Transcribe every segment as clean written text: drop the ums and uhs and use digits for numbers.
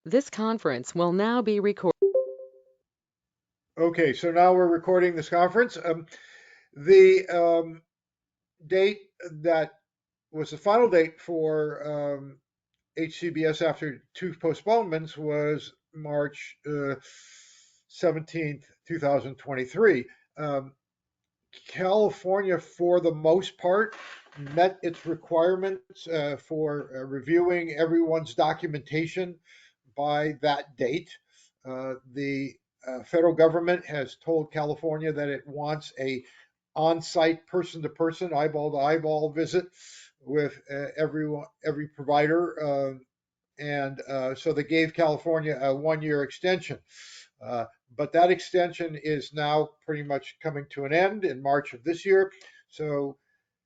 This conference will now be recorded. Okay, so now we're recording this conference. The date that was the final date for HCBS after two postponements was March 17th, 2023. Um, California, for the most part, met its requirements for reviewing everyone's documentation by that date. The federal government has told California that it wants a on-site person-to-person, eyeball-to-eyeball visit with every provider, and so they gave California a one-year extension. Uh, but that extension is now pretty much coming to an end in March of this year. So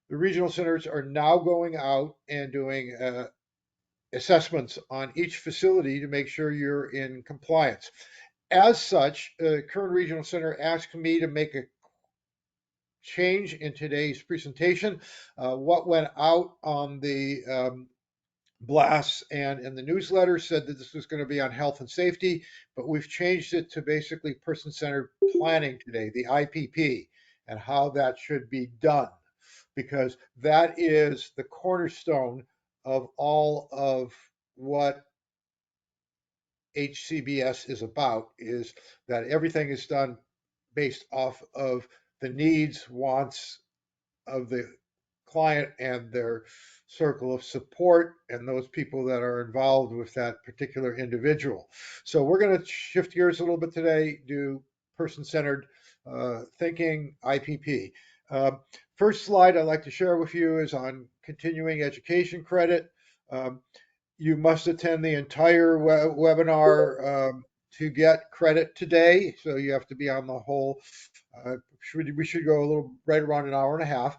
the regional centers are now going out and doing assessments on each facility to make sure you're in compliance. As such, Kern Regional Center asked me to make a change in today's presentation. What went out on the blasts and in the newsletter said that this was going to be on health and safety, but we've changed it to basically person-centered planning today, the IPP, and how that should be done, because that is the cornerstone of all of what HCBS is about, is that everything is done based off of the needs, wants of the client and their circle of support and those people that are involved with that particular individual. So we're going to shift gears a little bit today, do person-centered thinking, IPP. First slide I'd like to share with you is on continuing education credit. Um, you must attend the entire webinar to get credit today. So you have to be on the whole. We should go a little right around an hour and a half.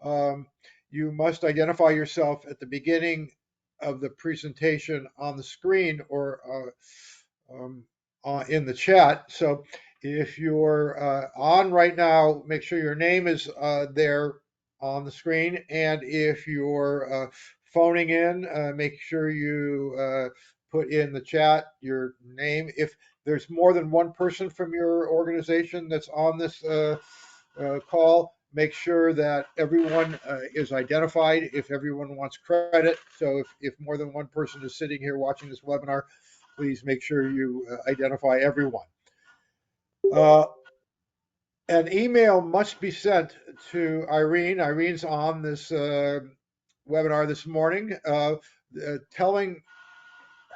Um, you must identify yourself at the beginning of the presentation on the screen or in the chat. So if you're on right now, make sure your name is there on the screen. And if you're phoning in, make sure you put in the chat your name. If there's more than one person from your organization that's on this call, make sure that everyone is identified if everyone wants credit. So if more than one person is sitting here watching this webinar, please make sure you identify everyone. Uh, an email must be sent to Irene. Irene's on this webinar this morning, telling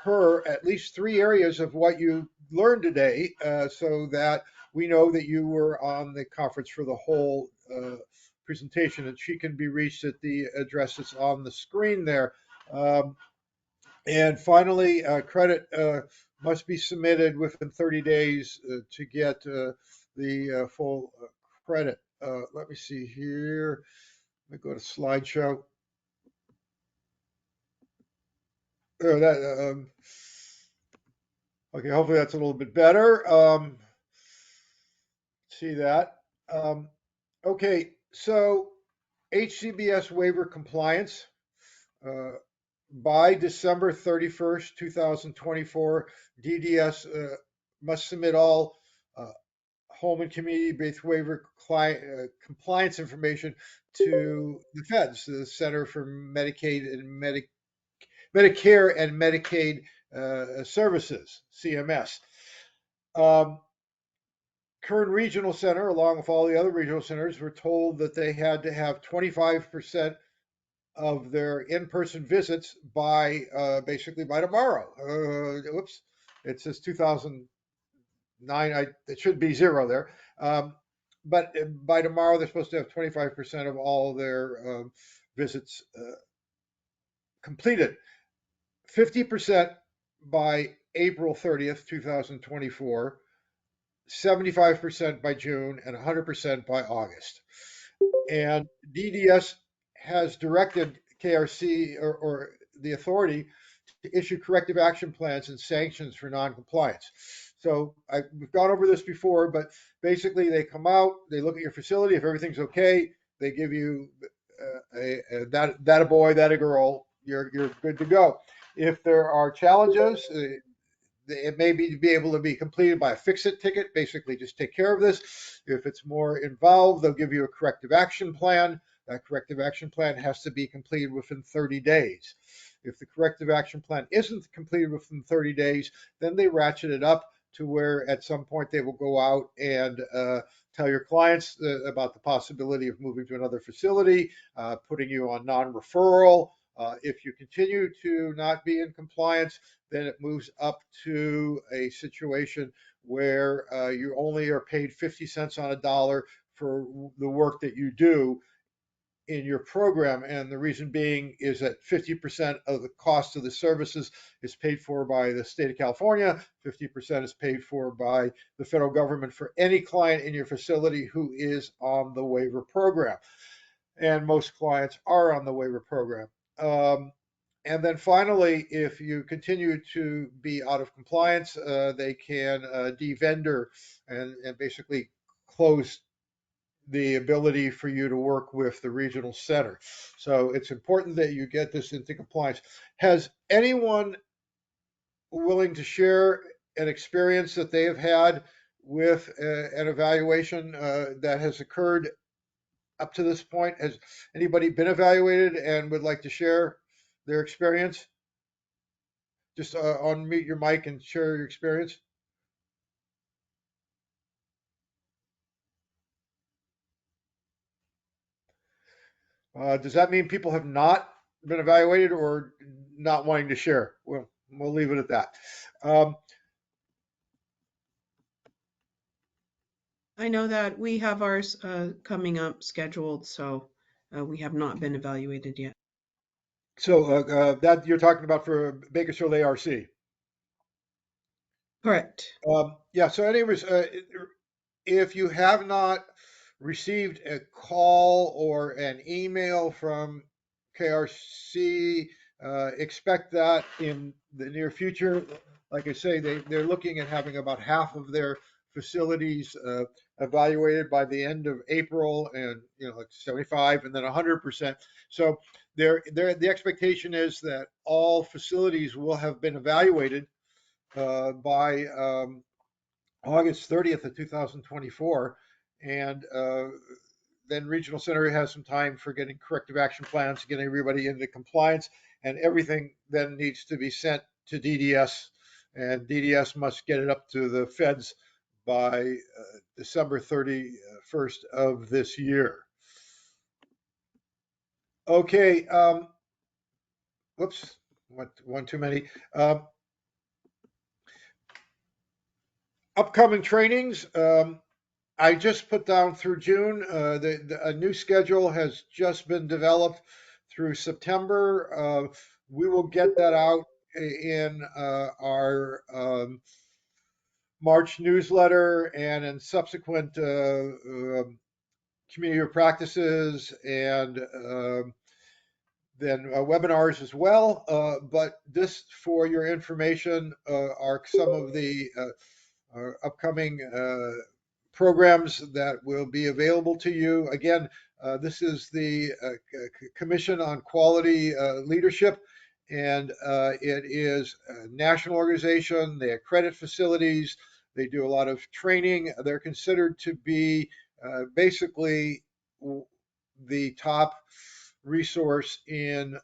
her at least three areas of what you learned today so that we know that you were on the conference for the whole presentation, and she can be reached at the address that's on the screen there. Um, and finally, credit must be submitted within 30 days to get the full credit. Let me see here. Let me go to slideshow. That okay. Hopefully that's a little bit better. See that. Um, okay, so HCBS waiver compliance. Uh, by December 31st, 2024, DDS must submit all uh, home and community-based waiver compliance information to the feds, the Center for Medicaid and Medicare and Medicaid Services, CMS. Um, Kern Regional Center, along with all the other regional centers, were told that they had to have 25% of their in-person visits by basically by tomorrow. Whoops, it says 2009. It should be zero there. But by tomorrow, they're supposed to have 25% of all their visits completed. 50% by April 30th, 2024. 75% by June, and 100% by August. And DDS has directed KRC or the authority to issue corrective action plans and sanctions for noncompliance. So we've gone over this before, but basically they come out, they look at your facility. If everything's okay, they give you that a boy, that a girl, you're good to go. If there are challenges, it may be able to be completed by a fix-it ticket, basically just take care of this. If it's more involved, they'll give you a corrective action plan. That corrective action plan has to be completed within 30 days. If the corrective action plan isn't completed within 30 days, then they ratchet it up to where at some point they will go out and tell your clients about the possibility of moving to another facility, putting you on non-referral. If you continue to not be in compliance, then it moves up to a situation where you only are paid 50 cents on a dollar for the work that you do in your program. And the reason being is that 50% of the cost of the services is paid for by the state of California, 50% is paid for by the federal government for any client in your facility who is on the waiver program. And most clients are on the waiver program. And then finally, if you continue to be out of compliance, they can de-vendor and basically close the ability for you to work with the regional center. So it's important that you get this into compliance. Has anyone willing to share an experience that they have had with an evaluation that has occurred up to this point? Has anybody been evaluated and would like to share their experience? Just unmute your mic and share your experience. Does that mean people have not been evaluated or not wanting to share? Well, we'll leave it at that. I know that we have ours coming up scheduled, so we have not been evaluated yet. So that you're talking about for Bakersfield ARC. Correct. Yeah. So anyways, if you have not received a call or an email from KRC, expect that in the near future. Like I say, they're looking at having about half of their facilities evaluated by the end of April, and like 75 and then 100%. So the expectation is that all facilities will have been evaluated by August 30th of 2024. And then Regional Center has some time for getting corrective action plans, getting everybody into compliance, and everything then needs to be sent to DDS, and DDS must get it up to the feds by December 31st of this year. Okay. Whoops, one too many. Upcoming trainings. I just put down through June. A new schedule has just been developed through September. We will get that out in our March newsletter and in subsequent community of practices and then webinars as well. But this, for your information, are some of the upcoming programs that will be available to you. Again, this is the Commission on Quality Leadership, and it is a national organization. They accredit facilities. They do a lot of training. They're considered to be basically the top resource in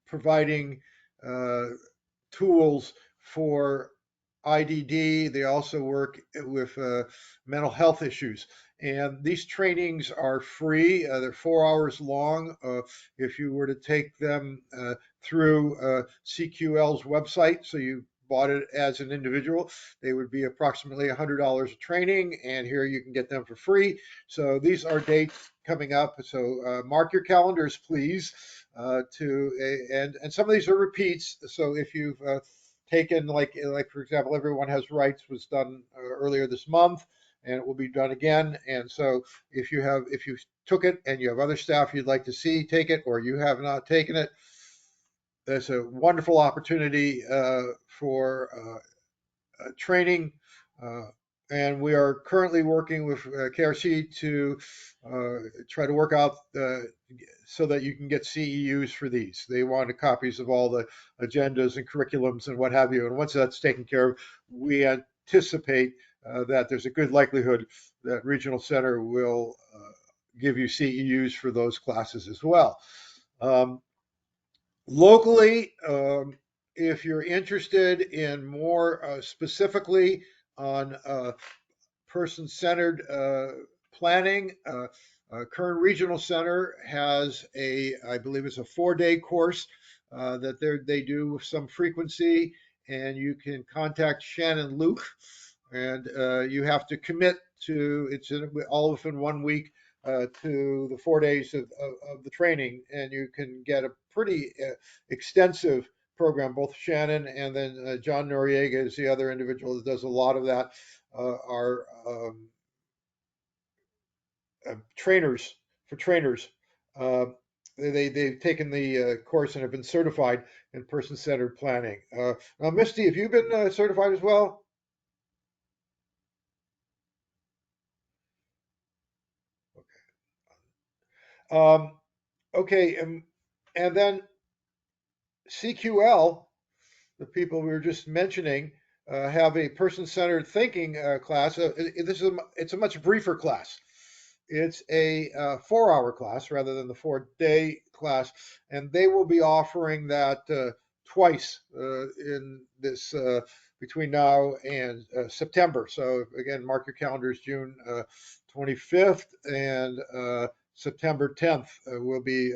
providing tools for IDD. They also work with mental health issues. And these trainings are free. They're 4 hours long. If you were to take them through CQL's website, so you bought it as an individual, they would be approximately $100 a training, and here you can get them for free. So these are dates coming up. So mark your calendars, please. And some of these are repeats. So if you've taken, like for example, Everyone Has Rights was done earlier this month, and it will be done again. And so if you took it and you have other staff you'd like to see take it, or you have not taken it, there's a wonderful opportunity for training. And we are currently working with KRC to try to work out so that you can get CEUs for these. They wanted copies of all the agendas and curriculums and what have you. And once that's taken care of, we anticipate that there's a good likelihood that Regional Center will give you CEUs for those classes as well. Locally, if you're interested in more specifically on person-centered planning, Kern Regional Center has I believe it's a 4-day course that they do with some frequency, and you can contact Shannon Luke, and you have to commit to all within 1 week to the 4 days of the training, and you can get a pretty extensive program. Both Shannon and then John Noriega is the other individual that does a lot of that. Are trainers for trainers. They've taken the course and have been certified in person-centered planning. Now, Misty, have you been certified as well? Okay, and then CQL, the people we were just mentioning, have a person-centered thinking class. It's a much briefer class. It's a 4-hour class rather than the 4-day class, and they will be offering that twice in this between now and September. So again, mark your calendars. June 25th and September 10th will be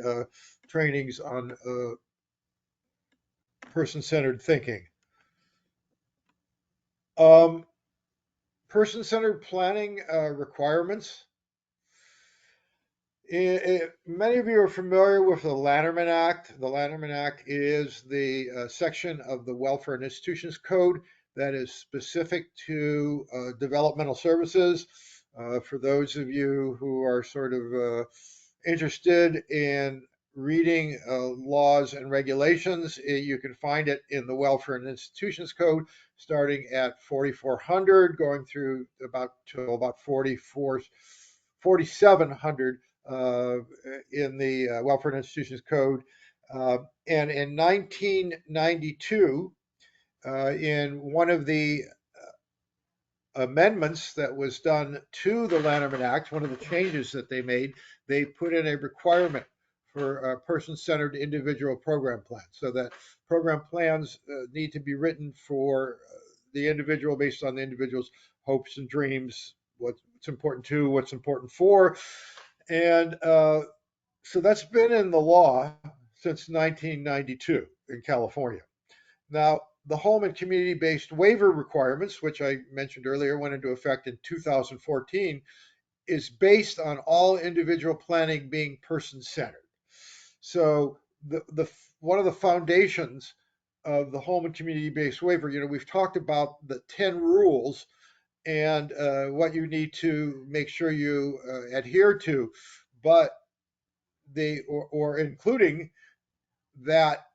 trainings on person-centered thinking. Person-centered planning requirements. Many of you are familiar with the Lanterman Act. The Lanterman Act is the section of the Welfare and Institutions Code that is specific to developmental services. For those of you who are sort of interested in reading laws and regulations, you can find it in the Welfare and Institutions Code, starting at 4400, going through about 4700 in the Welfare and Institutions Code. And in 1992, in one of the amendments that was done to the Lanterman Act, one of the changes that they made, they put in a requirement for a person-centered individual program plan, so that program plans need to be written for the individual based on the individual's hopes and dreams, what's important to, what's important for. And so that's been in the law since 1992 in California. Now, the home and community-based waiver requirements, which I mentioned earlier, went into effect in 2014, is based on all individual planning being person-centered. So one of the foundations of the home and community-based waiver, we've talked about the 10 rules and what you need to make sure you adhere to, but or including that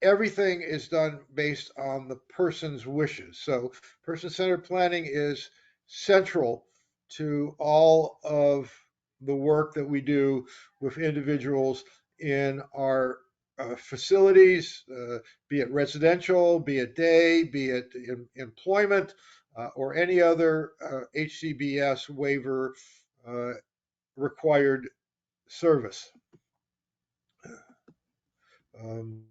everything is done based on the person's wishes. So person-centered planning is central to all of the work that we do with individuals in our facilities, be it residential, be it day, be it employment, or any other HCBS waiver required service. Um,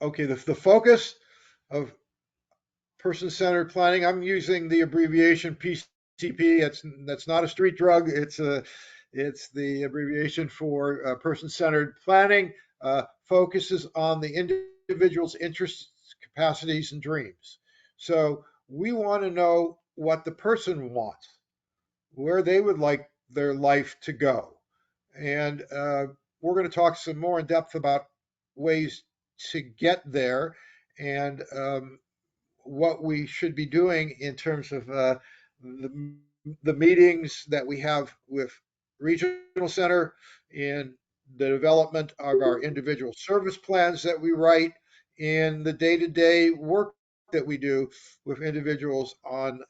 okay, the focus of person-centered planning, I'm using the abbreviation PCP. That's not a street drug. It's the abbreviation for person-centered planning. Focuses on the individual's interests, capacities, and dreams. So we want to know what the person wants, where they would like their life to go. And we're going to talk some more in depth about ways to get there and what we should be doing in terms of the meetings that we have with Regional Center, in the development of our individual service plans that we write, in the day-to-day work that we do with individuals on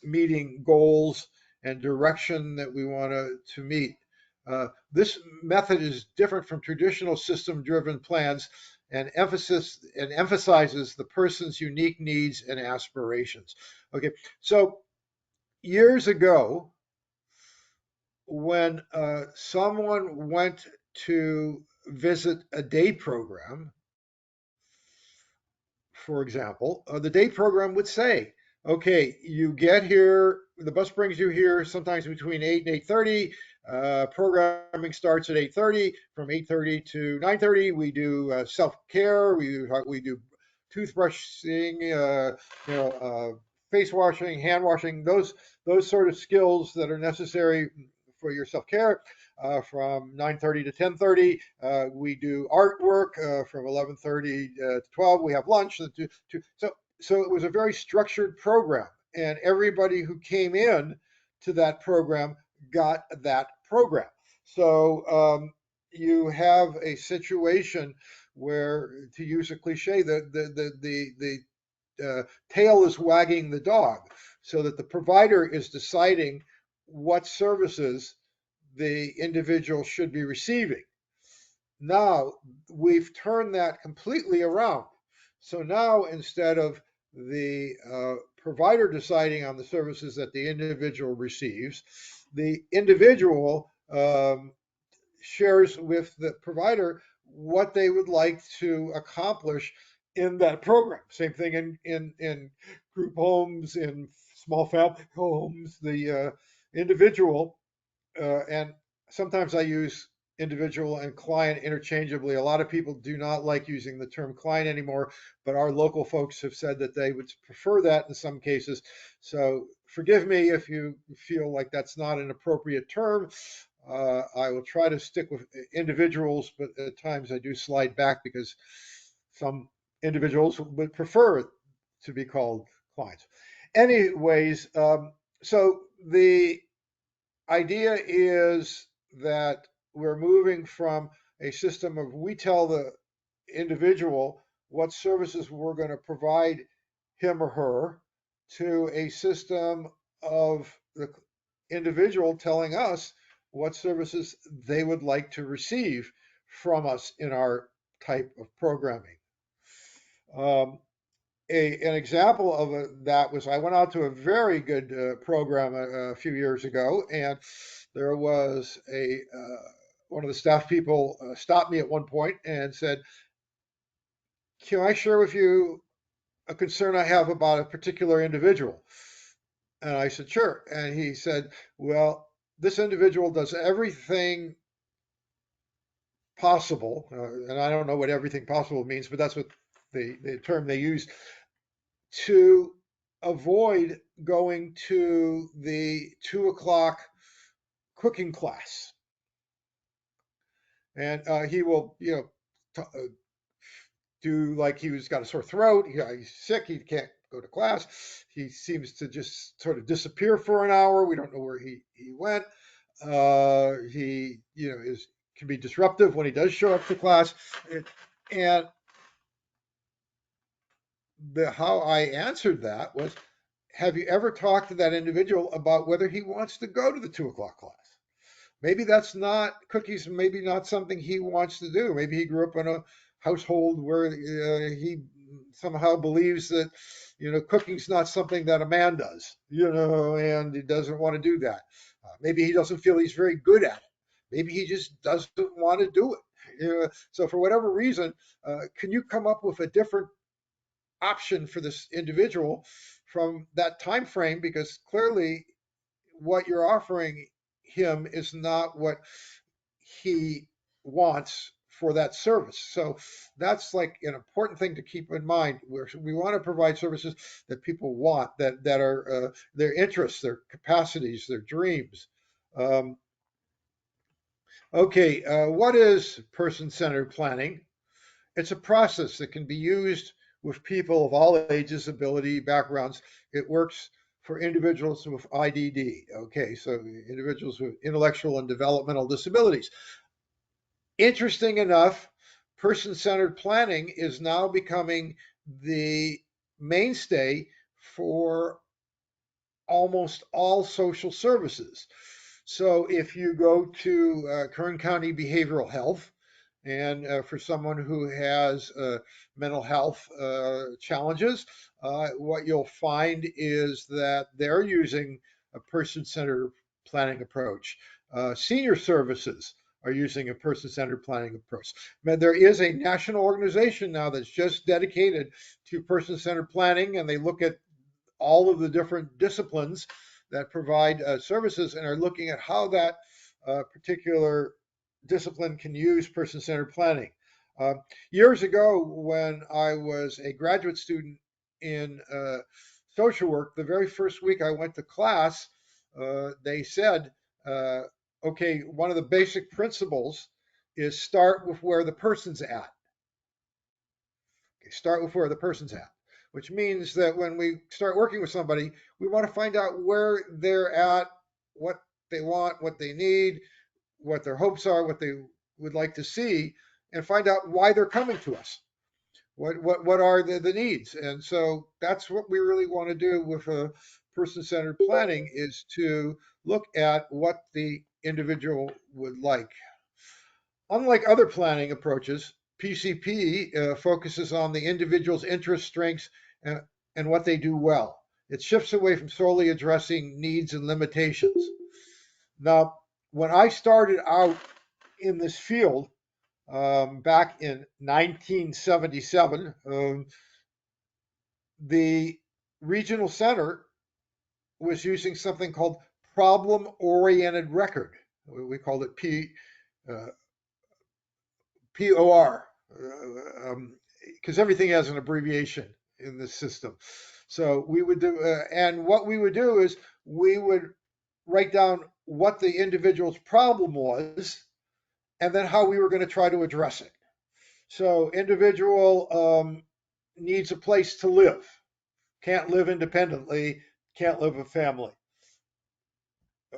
meeting goals and direction that we want to meet. This method is different from traditional system-driven plans and emphasizes the person's unique needs and aspirations. Okay, so years ago, when someone went to visit a day program, for example, the day program would say, okay, you get here, the bus brings you here sometimes between 8 and 8:30. Programming starts at 8:30. From 8:30 to 9:30, we do self-care. We do toothbrushing, face washing, hand washing, those sort of skills that are necessary for your self-care. From 9:30 to 10:30, we do artwork. From 11:30 to 12, we have lunch. So it was a very structured program, and everybody who came in to that program got that program. So you have a situation where, to use a cliche, the tail is wagging the dog, so that the provider is deciding what services the individual should be receiving. Now we've turned that completely around. So now, instead of the provider deciding on the services that the individual receives, the individual shares with the provider what they would like to accomplish in that program. Same thing in group homes, in small family homes. The individual, and sometimes I use individual and client interchangeably. A lot of people do not like using the term client anymore, but our local folks have said that they would prefer that in some cases. So forgive me if you feel like that's not an appropriate term. I will try to stick with individuals, but at times I do slide back because some individuals would prefer to be called clients. Anyways, so the idea is that we're moving from a system of we tell the individual what services we're going to provide him or her to a system of the individual telling us what services they would like to receive from us in our type of programming. An example of that was I went out to a very good program a few years ago, and there was one of the staff people stopped me at one point and said, "Can I share with you a concern I have about a particular individual?" And I said, "Sure." And he said, "Well, this individual does everything possible," and I don't know what everything possible means, but that's what the term they use, to avoid going to the 2 o'clock cooking class. And he will, do like he's got a sore throat. He's sick. He can't go to class. He seems to just sort of disappear for an hour. We don't know where he went. He, can be disruptive when he does show up to class. And how I answered that was, have you ever talked to that individual about whether he wants to go to the 2 o'clock class? Maybe that's not cookies, maybe not something he wants to do. Maybe he grew up in a household where he somehow believes that, cooking's not something that a man does, and he doesn't want to do that. Maybe he doesn't feel he's very good at it. Maybe he just doesn't want to do it. So for whatever reason, can you come up with a different option for this individual from that time frame? Because clearly what you're offering him is not what he wants for that service. So that's like an important thing to keep in mind. We want to provide services that people want, that are their interests, their capacities, their dreams. Okay, what is person-centered planning? It's a process that can be used with people of all ages, ability, backgrounds. It works for individuals with IDD. Okay, so individuals with intellectual and developmental disabilities. Interesting enough, person-centered planning is now becoming the mainstay for almost all social services. So if you go to Kern County Behavioral Health, and for someone who has mental health challenges, what you'll find is that they're using a person-centered planning approach. Senior services are using a person-centered planning approach. There is a national organization now that's just dedicated to person-centered planning, and they look at all of the different disciplines that provide services and are looking at how that particular discipline can use person-centered planning. Uh, Years ago, when I was a graduate student in social work, the very first week I went to class, they said, uh, okay, one of the basic principles is start with where the person's at. Okay, start with where the person's at, which means that when we start working with somebody, we want to find out where they're at, what they want, what they need, what their hopes are, what they would like to see, and find out why they're coming to us. What are the needs? And so that's what we really want to do with a person-centered planning is to look at what the individual would like. Unlike other planning approaches, PCP focuses on the individual's interests, strengths, and what they do well. It shifts away from solely addressing needs and limitations. Now, when I started out in this field back in 1977, the regional center was using something called problem-oriented record. We called it POR, because everything has an abbreviation in this system. So we would do, and what we would do is we would write down what the individual's problem was and then how we were going to try to address it. So individual needs a place to live, can't live independently, can't live with family.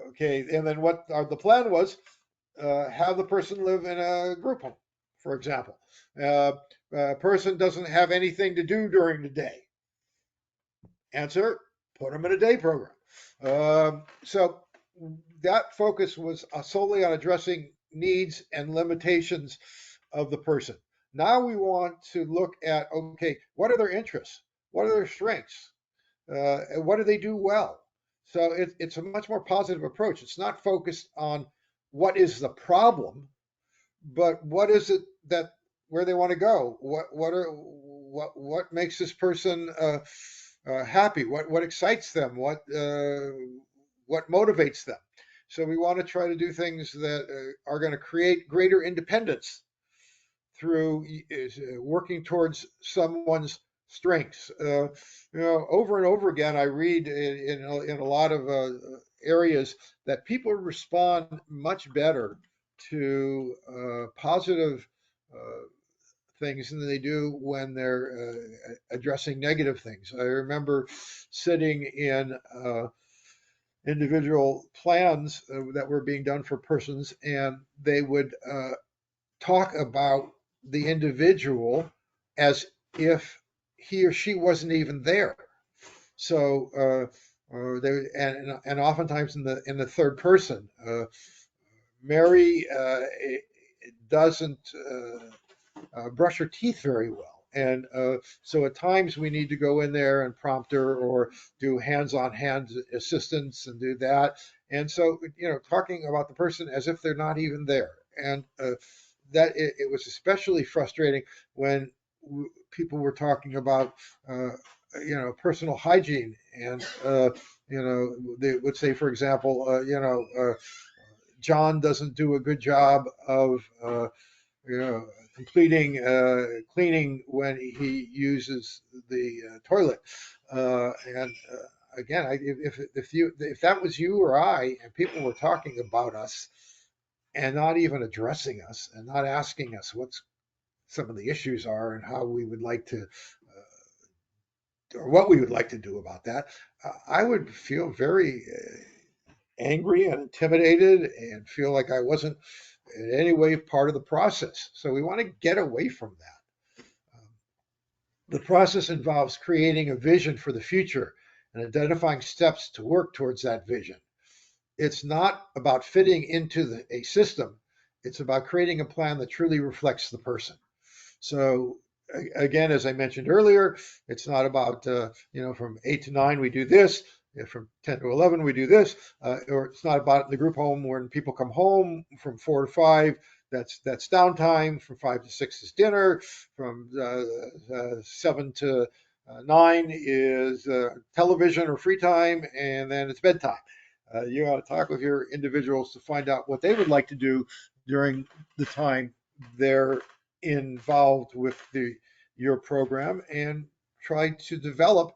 Okay, and then what the plan was, have the person live in a group home, for example. A person doesn't have anything to do during the day. Answer, put them in a day program. So that focus was solely on addressing needs and limitations of the person. Now we want to look at, okay, what are their interests? What are their strengths? What do they do well? So it's a much more positive approach. It's not focused on what is the problem, but what is it that where they want to go? What makes this person happy? What excites them? What motivates them? So we want to try to do things that are going to create greater independence through working towards someone's strengths. Over and over again, I read in a lot of areas that people respond much better to positive things than they do when they're addressing negative things. I remember sitting in individual plans that were being done for persons, and they would talk about the individual as if he or she wasn't even there. So and oftentimes in the third person, Mary doesn't brush her teeth very well. And so at times we need to go in there and prompt her or do hands-on hand assistance and do that. And so, talking about the person as if they're not even there. And that it was especially frustrating when people were talking about, personal hygiene. And, they would say, for example, John doesn't do a good job of, completing cleaning when he uses the toilet. And again, if that was you or I, and people were talking about us and not even addressing us and not asking us what some of the issues are and how we would like to, or what we would like to do about that, I would feel very angry and intimidated and feel like I wasn't in any way part of the process. So we want to get away from that. The process involves creating a vision for the future and identifying steps to work towards that vision. It's not about fitting into a system. It's about creating a plan that truly reflects the person. So again, as I mentioned earlier, it's not about from 8 to 9 we do this, from 10 to 11 we do this, or it's not about the group home when people come home from 4 to 5. That's downtime. From 5 to 6 is dinner. From 7 to 9 is television or free time, and then it's bedtime. You ought to talk with your individuals to find out what they would like to do during the time they're involved with your program, and try to develop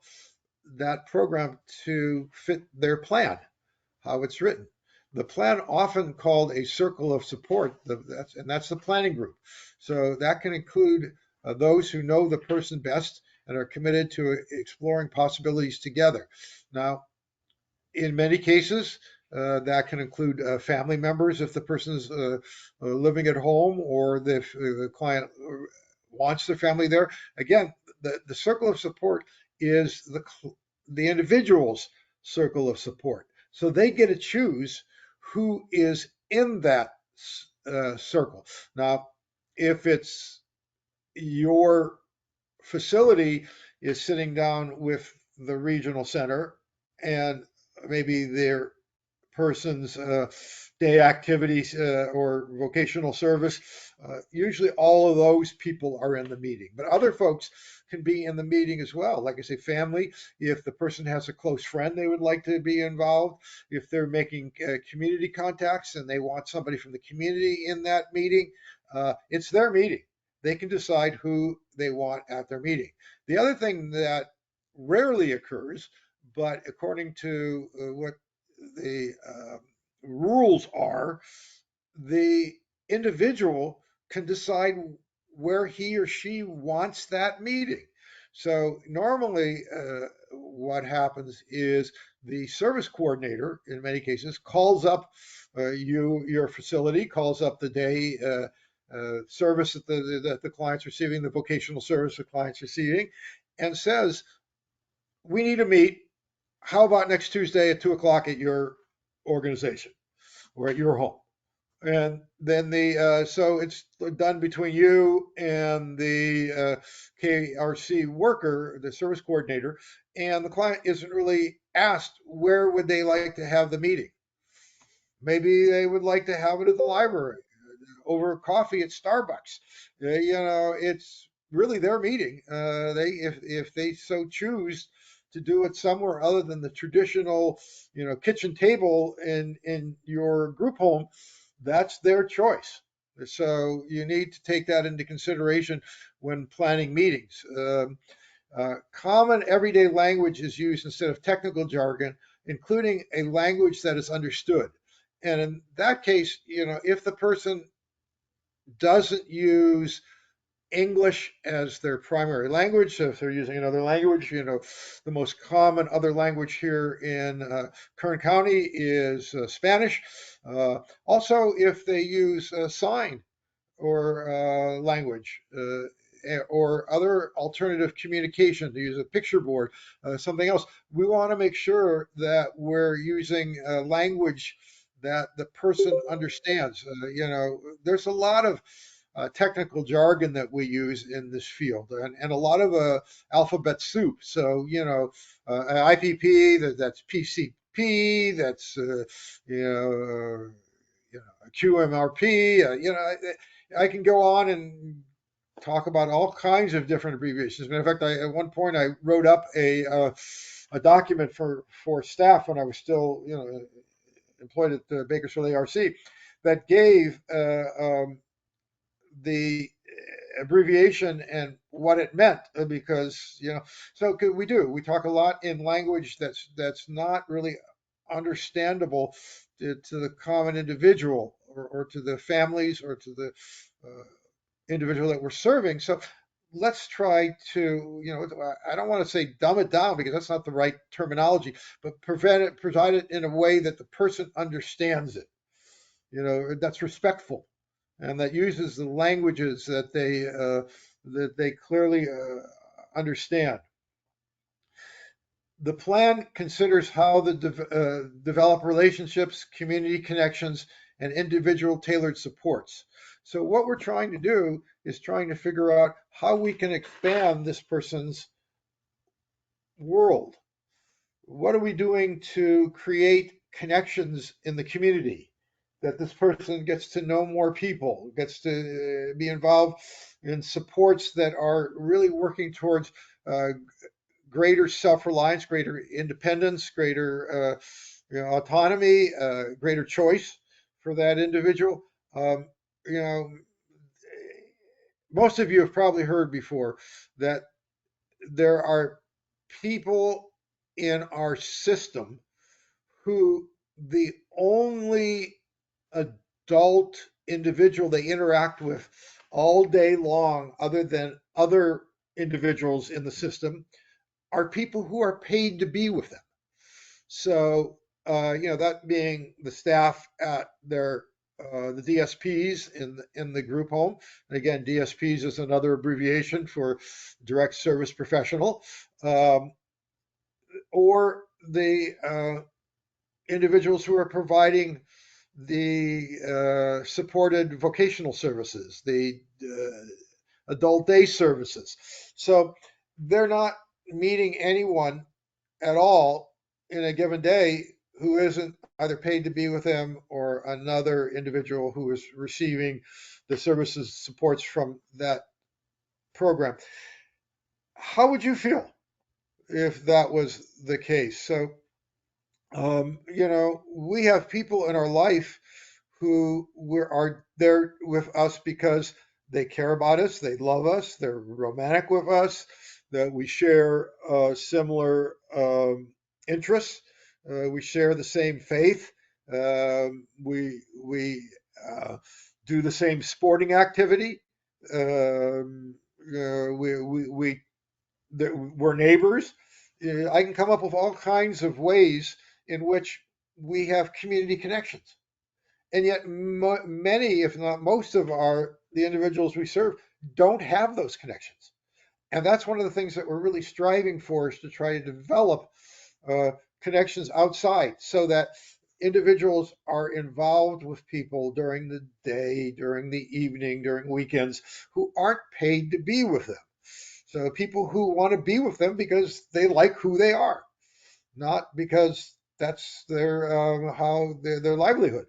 that program to fit their plan, how it's written. The plan, often called a circle of support, that's the planning group. So that can include those who know the person best and are committed to exploring possibilities together. Now, in many cases, that can include family members if the person's living at home, or the client wants their family there. Again, the circle of support is the individual's circle of support. So they get to choose who is in that circle. Now, if it's your facility is sitting down with the regional center, and maybe their person's day activities or vocational service, usually all of those people are in the meeting. But other folks can be in the meeting as well. Like I say, family, if the person has a close friend they would like to be involved, if they're making community contacts and they want somebody from the community in that meeting, it's their meeting. They can decide who they want at their meeting. The other thing that rarely occurs, but according to what the rules are, the individual can decide where he or she wants that meeting. So normally, what happens is the service coordinator, in many cases, calls up your facility, calls up the day service that the client's receiving, the vocational service the client's receiving, and says, "We need to meet. How about next Tuesday at 2 o'clock at your organization or at your home?" And then so it's done between you and the KRC worker, the service coordinator, and the client isn't really asked where would they like to have the meeting. Maybe they would like to have it at the library, over coffee at Starbucks. It's really their meeting. They, if they so choose to do it somewhere other than the traditional, kitchen table in your group home, that's their choice. So you need to take that into consideration when planning meetings. Common everyday language is used instead of technical jargon, including a language that is understood. And in that case, if the person doesn't use English as their primary language, so if they're using another language, the most common other language here in Kern County is Spanish. Also, if they use sign or language, or other alternative communication, to use a picture board, something else, we want to make sure that we're using language that the person understands. There's a lot of technical jargon that we use in this field, and a lot of alphabet soup. So, IPP, that's PCP, that's, QMRP, I can go on and talk about all kinds of different abbreviations. In fact, at one point I wrote up a document for staff when I was still, employed at the Bakersfield ARC, that gave the abbreviation and what it meant, because so we talk a lot in language that's not really understandable to the common individual, or to the families, or to the individual that we're serving. So let's try to, I don't want to say dumb it down, because that's not the right terminology, but present it in a way that the person understands it, that's respectful, and that uses the languages that they clearly understand. The plan considers how the develop relationships, community connections, and individual tailored supports. So what we're trying to do is trying to figure out how we can expand this person's world. What are we doing to create connections in the community that this person gets to know more people, gets to be involved in supports that are really working towards uh, greater self-reliance, greater independence, greater autonomy, greater choice for that individual. Um, you know, most of you have probably heard before that there are people in our system who the only adult individual they interact with all day long, other than other individuals in the system, are people who are paid to be with them. So, that being the staff at the DSPs in the group home. And again, DSPs is another abbreviation for direct service professional, um, or the individuals who are providing the supported vocational services, the adult day services. So they're not meeting anyone at all in a given day who isn't either paid to be with them or another individual who is receiving the services supports from that program. How would you feel if that was the case? So, we have people in our life who are there with us because they care about us, they love us, they're romantic with us, that we share similar interests, we share the same faith, we do the same sporting activity, we're neighbors. I can come up with all kinds of ways in which we have community connections. And yet, many, if not most of the individuals we serve don't have those connections. And that's one of the things that we're really striving for, is to try to develop uh, connections outside so that individuals are involved with people during the day, during the evening, during weekends who aren't paid to be with them. So people who want to be with them because they like who they are, not because that's their livelihood.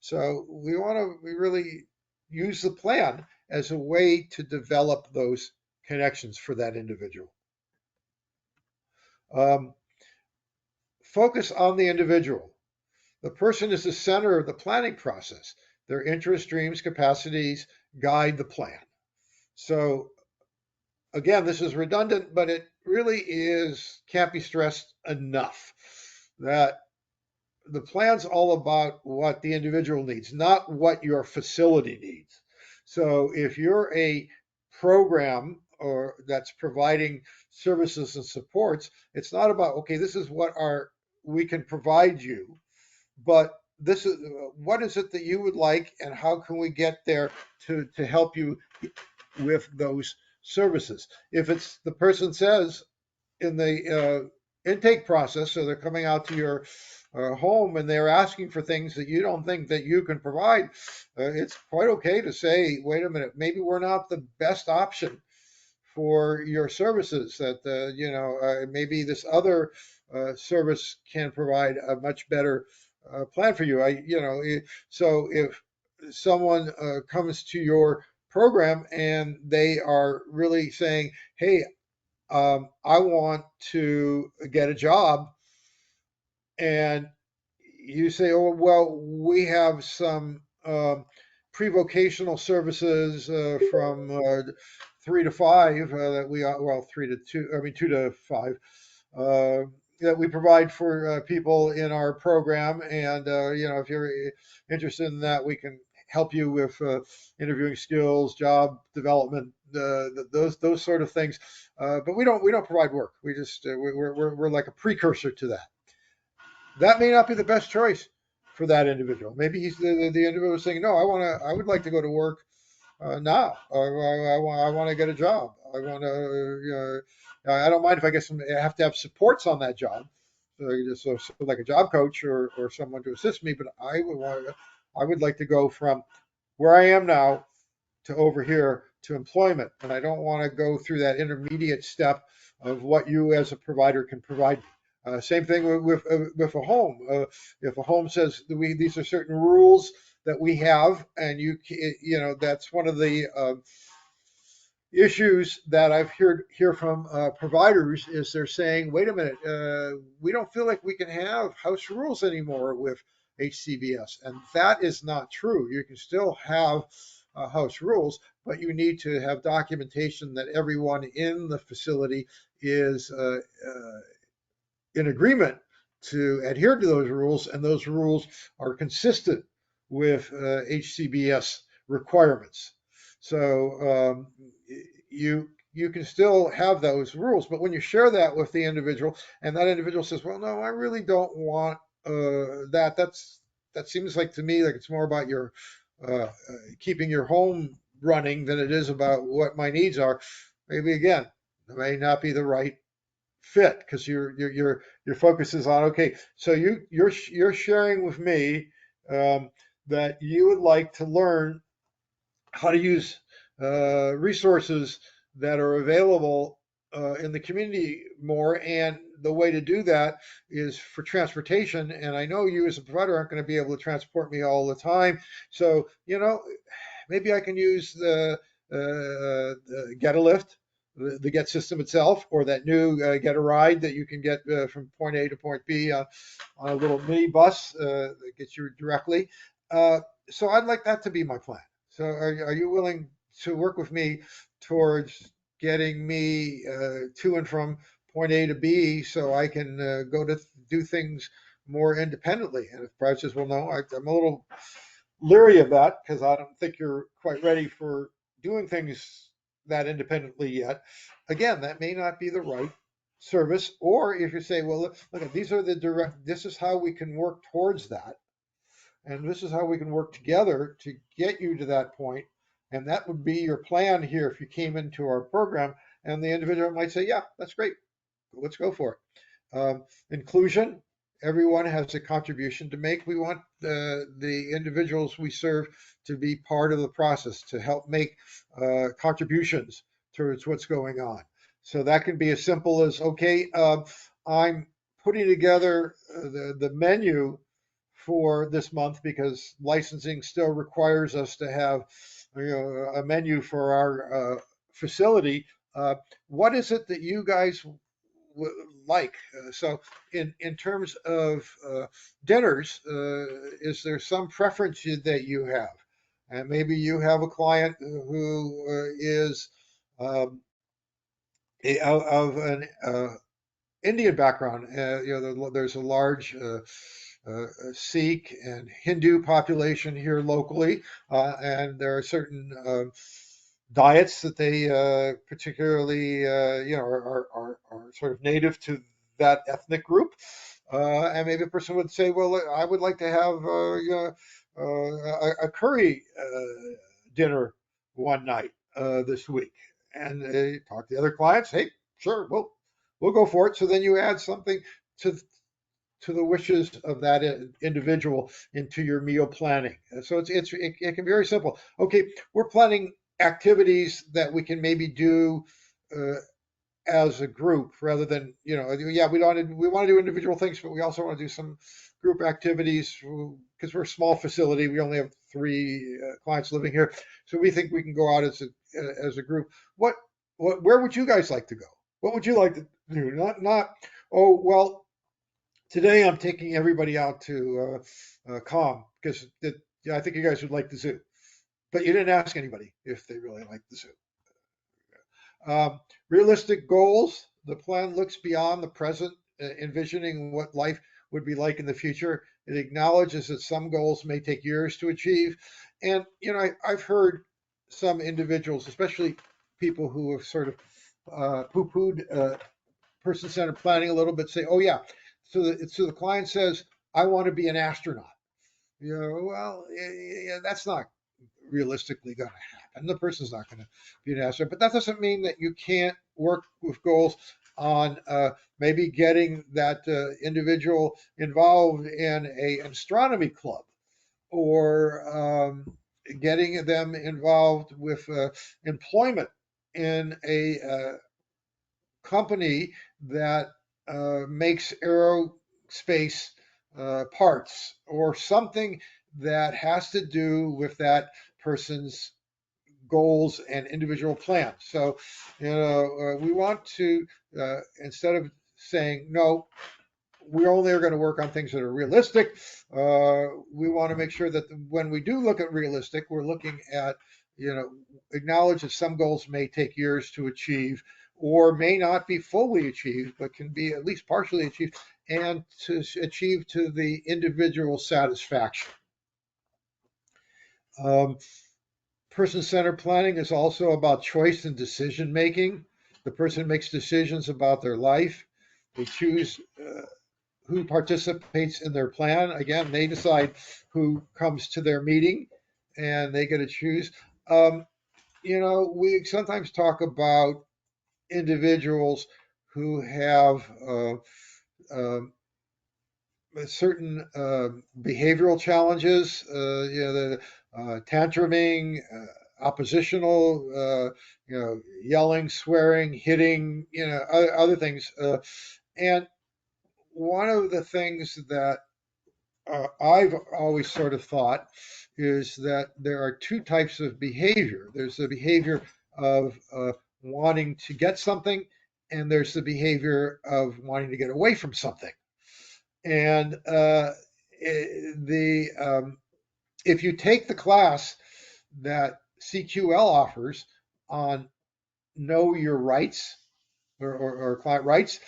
So we really use the plan as a way to develop those connections for that individual. Um, Focus on the individual. The person is the center of the planning process. Their interests, dreams, capacities guide the plan. So again, this is redundant, but it really can't be stressed enough that the plan's all about what the individual needs, not what your facility needs. So if you're a program or that's providing services and supports, it's not about, okay, this is what we can provide you, but this is what is it that you would like, and how can we get there to help you with those services. If it's the person says in the intake process, so they're coming out to your home and they're asking for things that you don't think that you can provide, it's quite okay to say, wait a minute, maybe we're not the best option for your services. That maybe this other service can provide a much better plan for you. So if someone comes to your program and they are really saying, hey, I want to get a job, and you say, oh, well, we have some pre-vocational services from 3 to 5 that well, 3 to 2, I mean 2 to 5, uh, that we provide for people in our program. And if you're interested in that, we can help you with interviewing skills, job development, those sort of things. But we don't provide work. We just we're like a precursor to that. That may not be the best choice for that individual. Maybe he's the individual saying, no, I would like to go to work now. I want to get a job. I want to, I don't mind if I get some, I have to have supports on that job. So like a job coach or someone to assist me, but I would like to go from where I am now to over here to employment. And I don't want to go through that intermediate step of what you as a provider can provide me. Same thing with a home. If a home says that these are certain rules that we have, and that's one of the issues that I've heard hear from providers is they're saying, wait a minute, we don't feel like we can have house rules anymore with HCBS, and that is not true. You can still have house rules, but you need to have documentation that everyone in the facility is in agreement to adhere to those rules, and those rules are consistent with HCBS requirements. So you can still have those rules, but when you share that with the individual, and that individual says, "Well, no, I really don't want that." That seems like to me like it's more about your keeping your home running than it is about what my needs are. Maybe again, it may not be the right fit because your focus is on, okay, so you're sharing with me that you would like to learn how to use resources that are available in the community more, and the way to do that is for transportation, and I know you as a provider aren't going to be able to transport me all the time, so maybe I can use the Get a Lift, the Get system itself, or that new Get a Ride that you can get from point A to point B on a little mini bus that gets you directly. So I'd like that to be my plan. So are you willing to work with me towards getting me to and from point A to B so I can go to do things more independently? And if Brad says, well, no, I'm a little leery of that because I don't think you're quite ready for doing things that independently yet. Again, that may not be the right service. Or if you say, well, look, these are the direct, this is how we can work towards that. And this is how we can work together to get you to that point. And that would be your plan here if you came into our program. And the individual might say, yeah, that's great. Let's go for it. Inclusion, everyone has a contribution to make. We want the individuals we serve to be part of the process, to help make contributions towards what's going on. So that can be as simple as, okay, I'm putting together the menu for this month because licensing still requires us to have a menu for our facility. What is it that you guys like? So in terms of dinners, is there some preference that you have? And maybe you have a client who is of an Indian background. There's a large Sikh and Hindu population here locally, and there are certain diets that they particularly, are sort of native to that ethnic group. And maybe a person would say, well, I would like to have a curry dinner one night this week. And they talk to the other clients. Hey, sure, we'll go for it. So then you add something to the wishes of that individual into your meal planning. So it can be very simple. Okay, we're planning activities that we can maybe do uh, as a group rather than, yeah, we want to do individual things, but we also want to do some group activities because we're a small facility. We only have 3 clients living here, so we think we can go out as a group. Where would you guys like to go? What would you like to do? Not. Oh well, today I'm taking everybody out to Calm because I think you guys would like the zoo, but you didn't ask anybody if they really like the zoo. Realistic goals. The plan looks beyond the present, envisioning what life would be like in the future. It acknowledges that some goals may take years to achieve. And, I've heard some individuals, especially people who have sort of poo-pooed person-centered planning a little bit, say, oh, yeah. So the client says, I want to be an astronaut. Well, yeah, that's not realistically going to happen. The person's not going to be an astronaut, but that doesn't mean that you can't work with goals on maybe getting that individual involved in an astronomy club, or getting them involved with employment in a company that makes aerospace parts, or something that has to do with that person's goals and individual plans. So, we want to, instead of saying, no, we only are going to work on things that are realistic, we want to make sure that when we do look at realistic, we're looking at, acknowledge that some goals may take years to achieve, or may not be fully achieved, but can be at least partially achieved, and to achieve to the individual satisfaction. Person-centered planning is also about choice and decision making. The person makes decisions about their life. They choose who participates in their plan. Again, they decide who comes to their meeting, and they get to choose. We sometimes talk about individuals who have certain behavioral challenges, the tantruming, oppositional, yelling, swearing, hitting, other things. And one of the things that I've always sort of thought is that there are two types of behavior. There's the behavior of wanting to get something, and there's the behavior of wanting to get away from something. And if you take the class that CQL offers on Know Your Rights, or client rights,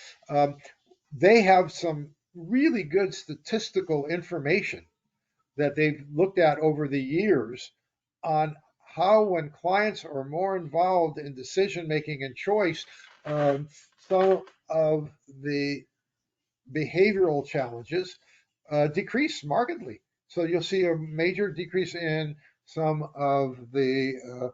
they have some really good statistical information that they've looked at over the years on how, when clients are more involved in decision making and choice, some of the behavioral challenges decrease markedly. So you'll see a major decrease in some of the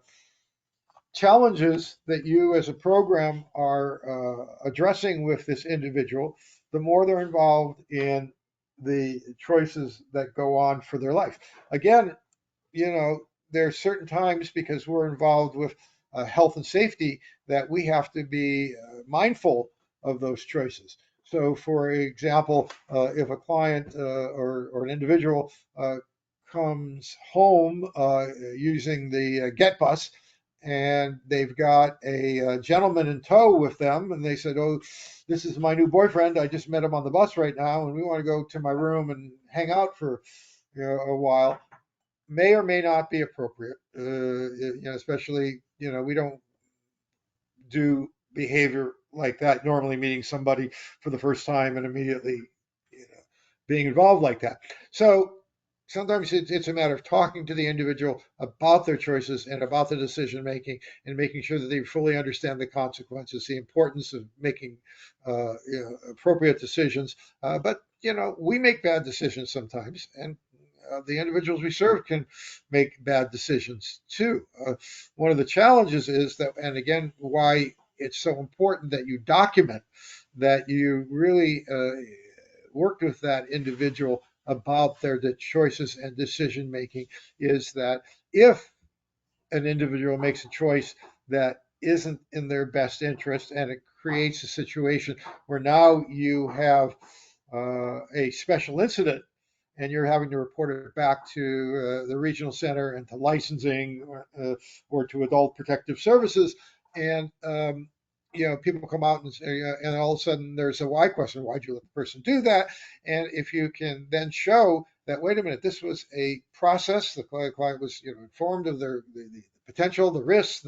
challenges that you as a program are addressing with this individual, the more they're involved in the choices that go on for their life. Again, there are certain times, because we're involved with health and safety, that we have to be mindful of those choices. So, for example, if a client or an individual comes home using the Get Bus, and they've got a gentleman in tow with them, and they said, "Oh, this is my new boyfriend. I just met him on the bus right now, and we want to go to my room and hang out for a while," may or may not be appropriate. Especially, we don't do behavior like that normally, meeting somebody for the first time and immediately being involved like that. So sometimes it's a matter of talking to the individual about their choices and about the decision making, and making sure that they fully understand the consequences, the importance of making appropriate decisions. But we make bad decisions sometimes, and the individuals we serve can make bad decisions too. One of the challenges is that, and again, why it's so important that you document that you really worked with that individual about the choices and decision making, is that if an individual makes a choice that isn't in their best interest, and it creates a situation where now you have a special incident, and you're having to report it back to the regional center and to licensing, or to Adult Protective Services, and people come out and say, and all of a sudden there's a why question. Why'd you let the person do that? And if you can then show that, wait a minute, this was a process. The client was informed of the potential, the risks,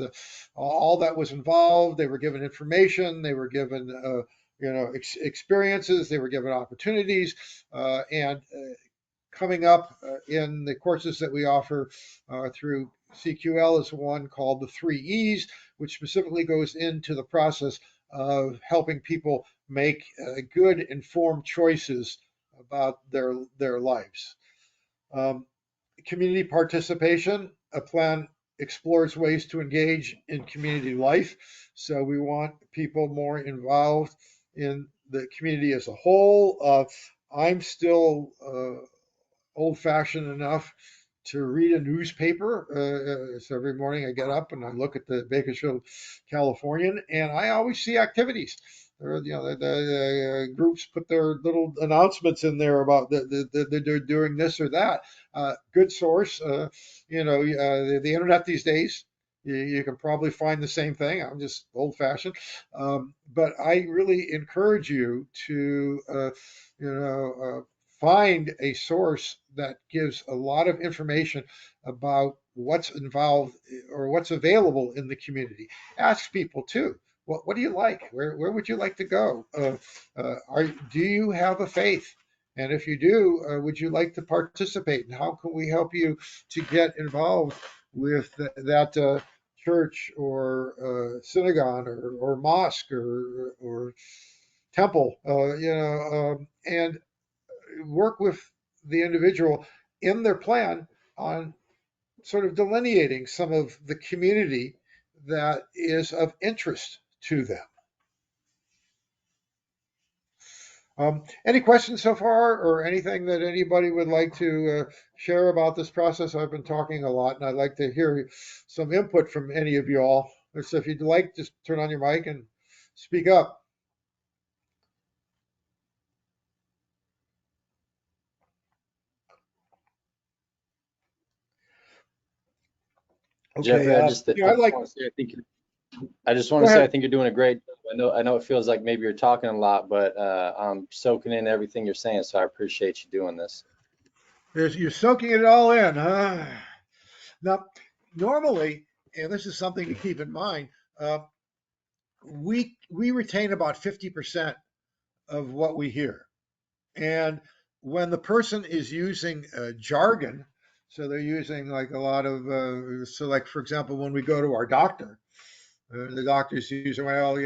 all that was involved. They were given information. They were given experiences. They were given opportunities, and coming up in the courses that we offer through CQL is one called the 3 E's, which specifically goes into the process of helping people make good, informed choices about their lives. Community participation a plan explores ways to engage in community life. So we want people more involved in the community as a whole. I'm still old fashioned enough to read a newspaper. So every morning I get up and I look at the Bakersfield Californian, and I always see activities. The groups put their little announcements in there about they're doing this or that. Good source. The internet these days. You can probably find the same thing. I'm just old fashioned. But I really encourage you to, find a source that gives a lot of information about what's involved or what's available in the community. Ask people too. What do you like? Where would you like to go? Do you have a faith? And if you do, would you like to participate? And how can we help you to get involved with that church or synagogue or mosque or temple? And work with the individual in their plan on sort of delineating some of the community that is of interest to them. Any questions so far, or anything that anybody would like to share about this process? I've been talking a lot, and I'd like to hear some input from any of you all. So if you'd like, just turn on your mic and speak up. Jeffrey, Okay. I like. I just want Go to say I ahead. think you're doing a great job. I know it feels like maybe you're talking a lot, but I'm soaking in everything you're saying, so I appreciate you doing this. You're soaking it all in, huh? Now, normally, and this is something to keep in mind, we retain about 50% of what we hear. And when the person is using jargon, so they're using like a lot of, so like for example, when we go to our doctor, the doctor's using, well,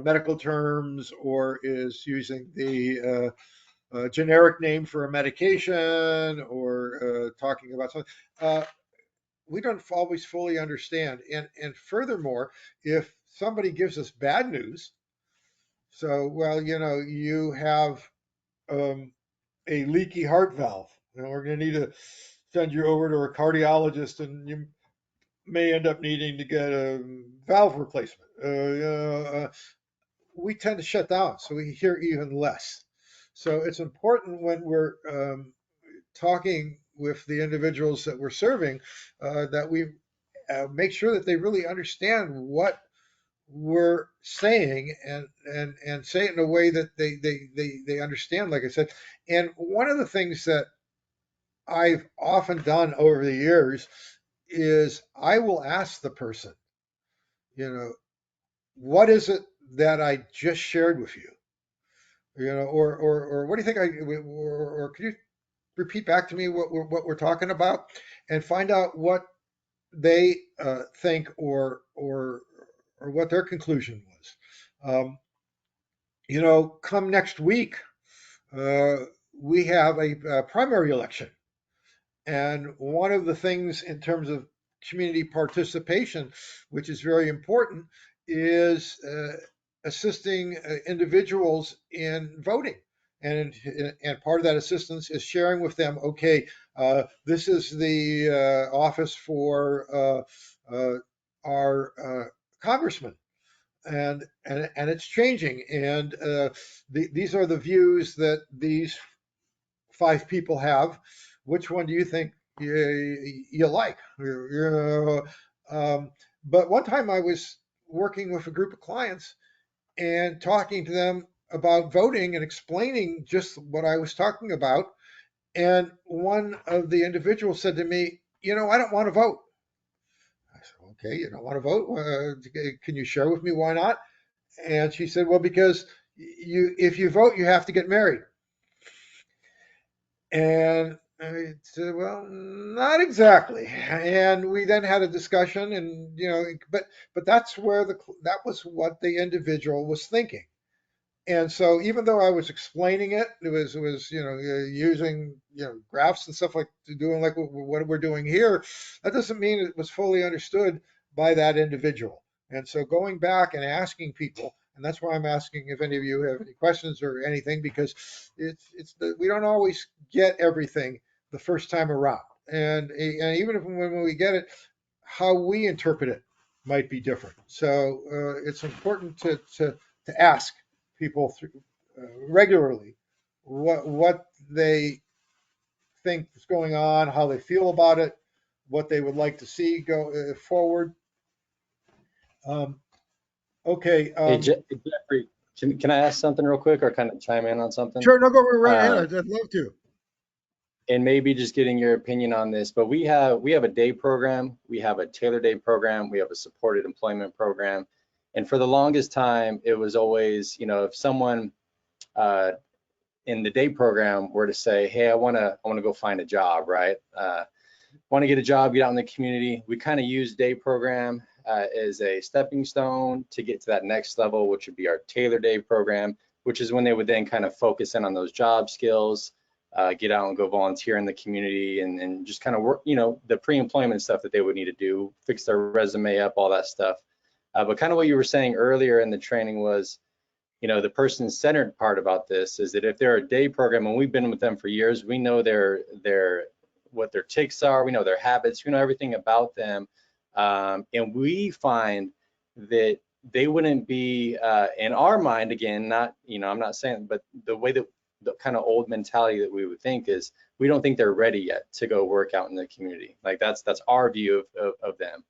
medical terms, or is using the generic name for a medication, or talking about something. We don't always fully understand. And furthermore, if somebody gives us bad news, so, well, you have a leaky heart valve, and we're going to need to send you over to a cardiologist, and you may end up needing to get a valve replacement. We tend to shut down, so we hear even less. So it's important when we're talking with the individuals that we're serving that we make sure that they really understand what we're saying, and say it in a way that they understand, like I said. And one of the things that I've often done over the years is I will ask the person, what is it that I just shared with you? Or what do you think or could you repeat back to me what we're talking about, and find out what they think, or what their conclusion was. Come next week, uh, we have a primary election, and one of the things in terms of community participation, which is very important, is assisting individuals in voting. And part of that assistance is sharing with them, okay, this is the office for our congressman, and it's changing, and these are the views that these 5 people have. Which one do you think you like? But one time I was working with a group of clients and talking to them about voting and explaining just what I was talking about. And one of the individuals said to me, I don't want to vote. I said, okay, you don't want to vote? Can you share with me why not? And she said, well, because if you vote, you have to get married. And I said, well, not exactly. And we then had a discussion, and but that was what the individual was thinking. And so even though I was explaining it, it was using graphs and stuff like doing like what we're doing here, that doesn't mean it was fully understood by that individual. And so going back and asking people, and that's why I'm asking if any of you have any questions or anything, because we don't always get everything the first time around, and even if when we get it, how we interpret it might be different. So it's important to ask people regularly what they think is going on, how they feel about it, what they would like to see go forward. Okay. Hey, Jeffrey, can I ask something real quick or kind of chime in on something? Sure. No, go right ahead. Uh, I'd love to. and maybe just getting your opinion on this, but we have a day program, we have a Taylor Day program, we have a supported employment program. And for the longest time, it was always, if someone in the day program were to say, hey, I want to go find a job, right? Want to get a job, get out in the community. We kind of use day program as a stepping stone to get to that next level, which would be our Taylor Day program, which is when they would then kind of focus in on those job skills, get out and go volunteer in the community and just kind of work, the pre-employment stuff that they would need to do, fix their resume up, all that stuff. But kind of what you were saying earlier in the training was, the person-centered part about this is that if they're a day program and we've been with them for years, we know what their tics are, we know their habits, we know everything about them. And we find that they wouldn't be, in our mind, again, not, I'm not saying, but the way that the kind of old mentality that we would think is we don't think they're ready yet to go work out in the community. Like that's our view of them.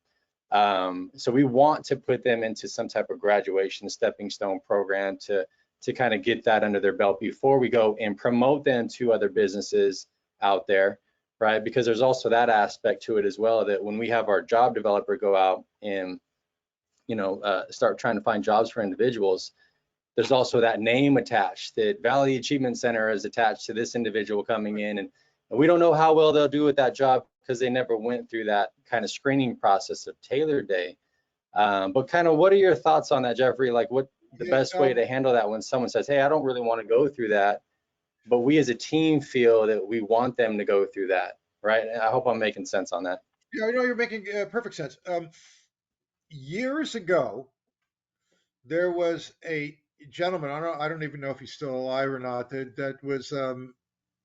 So we want to put them into some type of graduation stepping stone program to kind of get that under their belt before we go and promote them to other businesses out there, right? Because there's also that aspect to it as well, that when we have our job developer go out and start trying to find jobs for individuals, there's also that name attached, that Valley Achievement Center is attached to this individual coming in, and we don't know how well they'll do with that job because they never went through that kind of screening process of Taylor Day. But kind of what are your thoughts on that, Jeffrey? Like what the best way to handle that when someone says, hey, I don't really want to go through that, but we as a team feel that we want them to go through that, right? I hope I'm making sense on that. Yeah, I know you're making perfect sense. Years ago, there was a gentleman, I don't even know if he's still alive or not, that was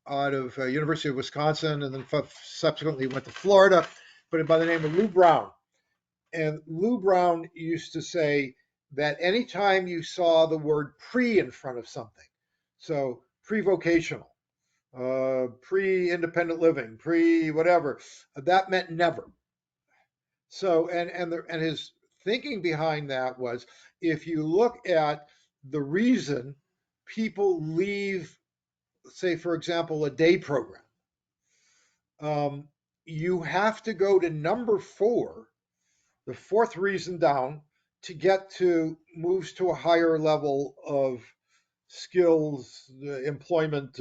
out of University of Wisconsin and then subsequently went to Florida, but by the name of Lou Brown. And Lou Brown used to say that anytime you saw the word pre in front of something, so pre-vocational, pre-independent living, pre-whatever, that meant never. So, and his thinking behind that was, if you look at the reason people leave, say, for example, a day program, you have to go to number 4, the 4th reason down, to get to moves to a higher level of skills, employment,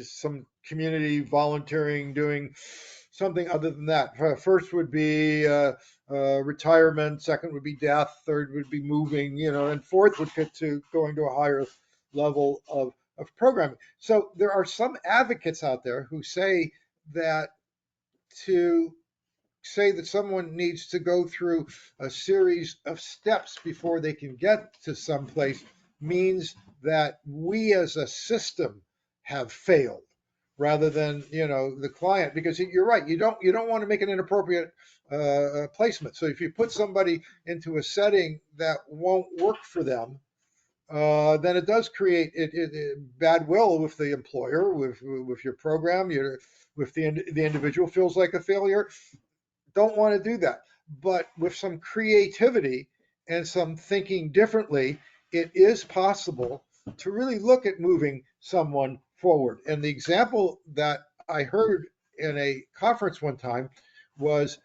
some community volunteering, doing something other than that. First would be retirement, second would be death, third would be moving, and fourth would get to going to a higher level of programming. So there are some advocates out there who say that someone needs to go through a series of steps before they can get to someplace means that we as a system have failed rather than the client, because you're right, you don't want to make an inappropriate placement. So if you put somebody into a setting that won't work for them, then it does create bad will with the employer, with your program, with the individual feels like a failure. Don't want to do that. But with some creativity and some thinking differently, it is possible to really look at moving someone forward. And the example that I heard in a conference one time was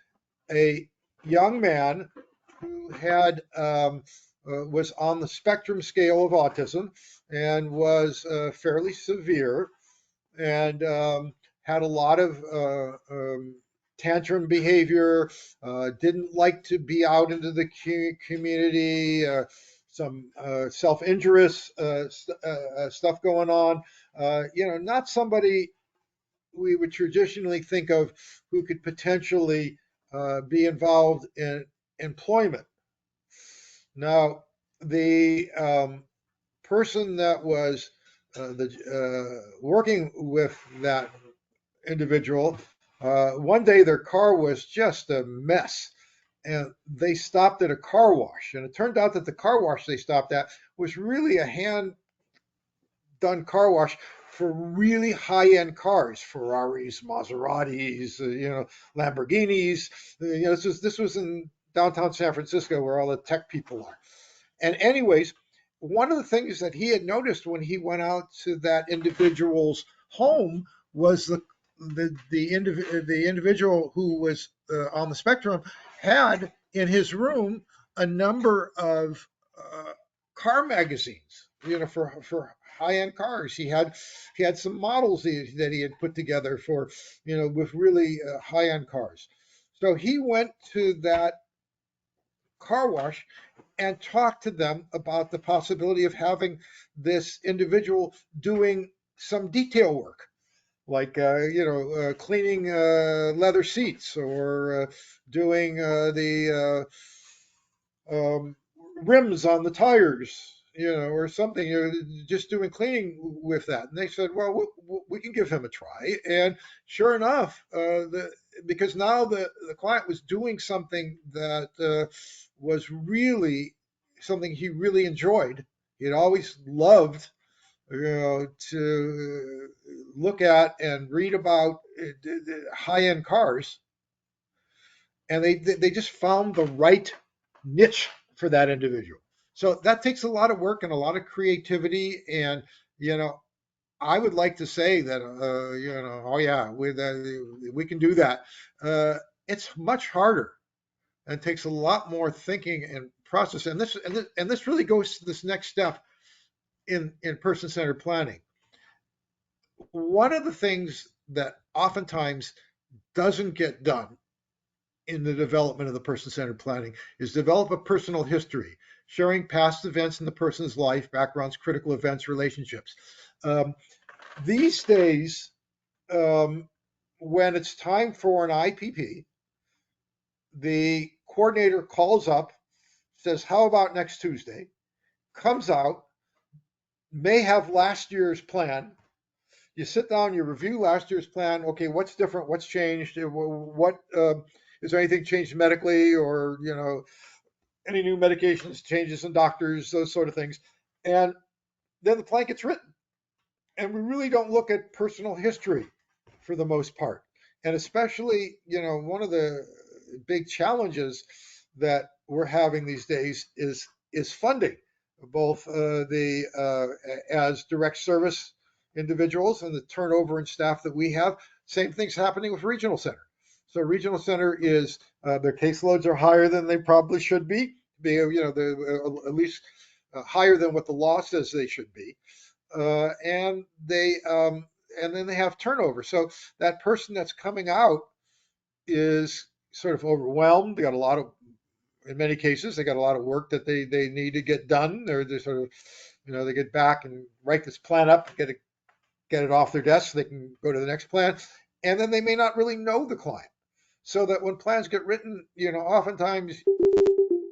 a young man who had was on the spectrum scale of autism and was fairly severe, and had a lot of tantrum behavior, didn't like to be out into the community, some self-injurious stuff going on. Not somebody we would traditionally think of who could potentially be involved in employment. Now, the person that was working with that individual, one day their car was just a mess. And they stopped at a car wash. And it turned out that the car wash they stopped at was really a hand done car wash for really high end cars, Ferraris, Maseratis, Lamborghinis. This was in downtown San Francisco where all the tech people are. And anyways, one of the things that he had noticed when he went out to that individual's home was the individual who was on the spectrum had in his room a number of car magazines, for high-end cars. He had some models that he had put together for, with really high-end cars. So he went to that car wash and talked to them about the possibility of having this individual doing some detail work, like cleaning leather seats, or doing the rims on the tires, or something, just doing cleaning with that. And they said, well, we can give him a try. And sure enough, because now the client was doing something that was really something he really enjoyed. He had always loved, to look at and read about high-end cars, and they just found the right niche for that individual. So that takes a lot of work and a lot of creativity. And I would like to say that oh yeah, we can do that. It's much harder and takes a lot more thinking and process. And this really goes to this next step in person-centered planning. One of the things that oftentimes doesn't get done in the development of the person-centered planning is develop a personal history, sharing past events in the person's life, backgrounds, critical events, relationships. These days, when it's time for an IPP, the coordinator calls up, says, how about next Tuesday? Comes out, may have last year's plan. You sit down, you review last year's plan. Okay, what's different? What's changed? What is there anything changed medically, or any new medications, changes in doctors, those sort of things? And then the plan gets written. And we really don't look at personal history for the most part. And especially, one of the big challenges that we're having these days is funding, both as direct service individuals and the turnover in staff that we have. Same thing's happening with regional center. So regional center is their caseloads are higher than they probably should be. At least higher than what the law says they should be. And then they have turnover. So that person that's coming out is sort of overwhelmed. They got a lot of, in many cases, they got a lot of work that they need to get done. They're sort of, they get back and write this plan up, get it off their desk so they can go to the next plan. And then they may not really know the client. So that when plans get written, oftentimes